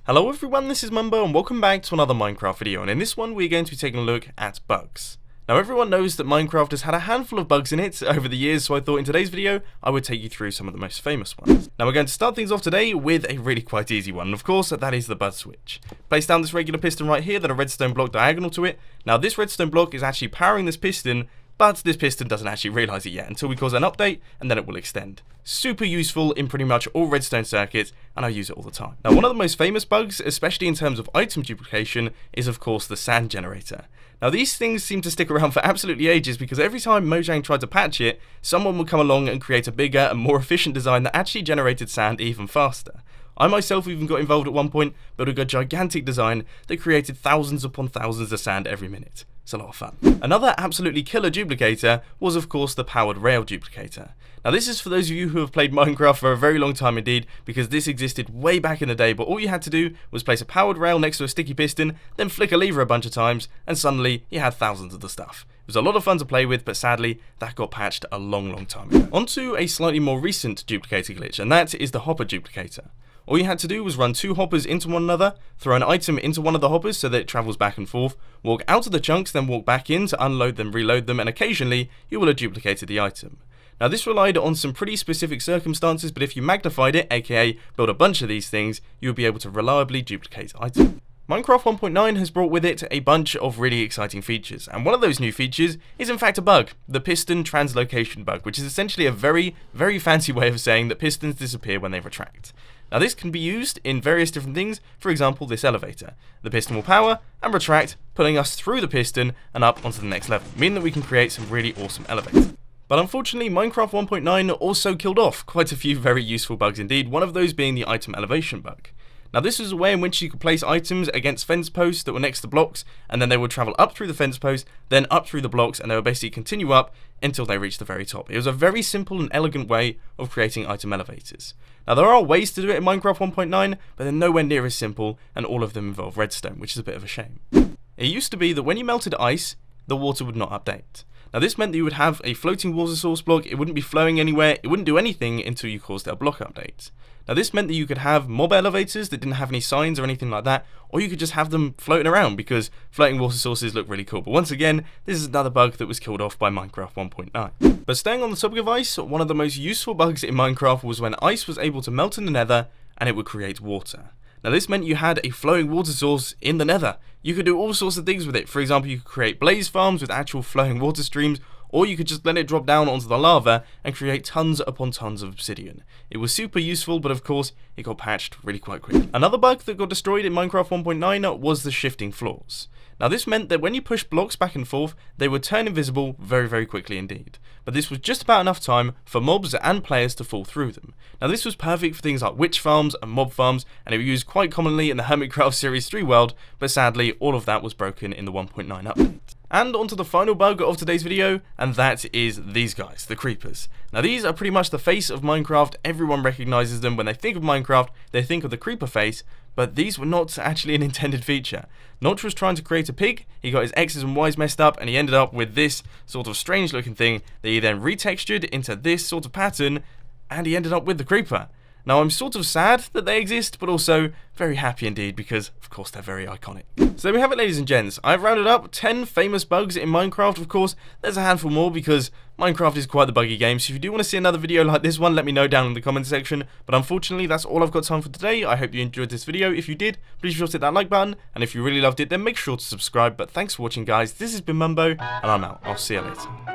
Hello everyone, this is Mumbo and welcome back to another Minecraft video, and in this one we're going to be taking a look at bugs. Now everyone knows that Minecraft has had a handful of bugs in it over the years, so I thought in today's video I would take you through some of the most famous ones. Now we're going to start things off today with a really quite easy one, and of course that is the bud switch. Place down this regular piston right here, then a redstone block diagonal to it. Now this redstone block is actually powering this piston, but this piston doesn't actually realise it yet until we cause an update, and then it will extend. Super useful in pretty much all redstone circuits, and I use it all the time. Now one of the most famous bugs, especially in terms of item duplication, is of course the sand generator. Now these things seem to stick around for absolutely ages because every time Mojang tried to patch it, someone would come along and create a bigger and more efficient design that actually generated sand even faster. I myself even got involved at one point, building a gigantic design that created thousands upon thousands of sand every minute. It's a lot of fun. Another absolutely killer duplicator was of course the powered rail duplicator. Now this is for those of you who have played Minecraft for a very long time indeed, because this existed way back in the day, but all you had to do was place a powered rail next to a sticky piston, then flick a lever a bunch of times, and suddenly you had thousands of the stuff. It was a lot of fun to play with, but sadly that got patched a long time ago. Onto a slightly more recent duplicator glitch, and that is the hopper duplicator. All you had to do was run two hoppers into one another, throw an item into one of the hoppers so that it travels back and forth, walk out of the chunks, then walk back in to unload them, reload them, and occasionally you will have duplicated the item. Now this relied on some pretty specific circumstances, but if you magnified it, aka build a bunch of these things, you would be able to reliably duplicate items. Minecraft 1.9 has brought with it a bunch of really exciting features, and one of those new features is in fact a bug, the Piston Translocation bug, which is essentially a very fancy way of saying that pistons disappear when they retract. Now this can be used in various different things, for example this elevator. The piston will power and retract, pulling us through the piston and up onto the next level, meaning that we can create some really awesome elevators. But unfortunately Minecraft 1.9 also killed off quite a few very useful bugs indeed, one of those being the item elevation bug. Now this is a way in which you could place items against fence posts that were next to blocks, and then they would travel up through the fence post, then up through the blocks, and they would basically continue up until they reached the very top. It was a very simple and elegant way of creating item elevators. Now there are ways to do it in Minecraft 1.9, but they're nowhere near as simple, and all of them involve redstone, which is a bit of a shame. It used to be that when you melted ice, the water would not update. Now this meant that you would have a floating water source block, it wouldn't be flowing anywhere, it wouldn't do anything until you caused a block update. Now this meant that you could have mob elevators that didn't have any signs or anything like that, or you could just have them floating around because floating water sources look really cool. But once again, this is another bug that was killed off by Minecraft 1.9. But staying on the topic of ice, one of the most useful bugs in Minecraft was when ice was able to melt in the nether and it would create water. Now this meant you had a flowing water source in the nether. You could do all sorts of things with it. For example, you could create blaze farms with actual flowing water streams, or you could just let it drop down onto the lava and create tons upon tons of obsidian. It was super useful, but of course it got patched really quite quickly. Another bug that got destroyed in Minecraft 1.9 was the shifting floors. Now this meant that when you push blocks back and forth, they would turn invisible very quickly indeed. But this was just about enough time for mobs and players to fall through them. Now this was perfect for things like witch farms and mob farms, and it was used quite commonly in the Hermitcraft Series 3 world, but sadly all of that was broken in the 1.9 update. And onto the final bug of today's video, and that is these guys, the creepers. Now these are pretty much the face of Minecraft. Everyone recognizes them. When they think of Minecraft, they think of the creeper face, but these were not actually an intended feature. Notch was trying to create a pig, he got his X's and Y's messed up, and he ended up with this sort of strange looking thing that he then retextured into this sort of pattern, and he ended up with the creeper. Now I'm sort of sad that they exist, but also very happy indeed because, of course, they're very iconic. So there we have it, ladies and gents. I've rounded up 10 famous bugs in Minecraft. Of course, there's a handful more because Minecraft is quite the buggy game, so if you do want to see another video like this one, let me know down in the comment section. But unfortunately, that's all I've got time for today. I hope you enjoyed this video. If you did, please be sure to hit that like button, and if you really loved it, then make sure to subscribe. But thanks for watching, guys. This has been Mumbo, and I'm out. I'll see you later.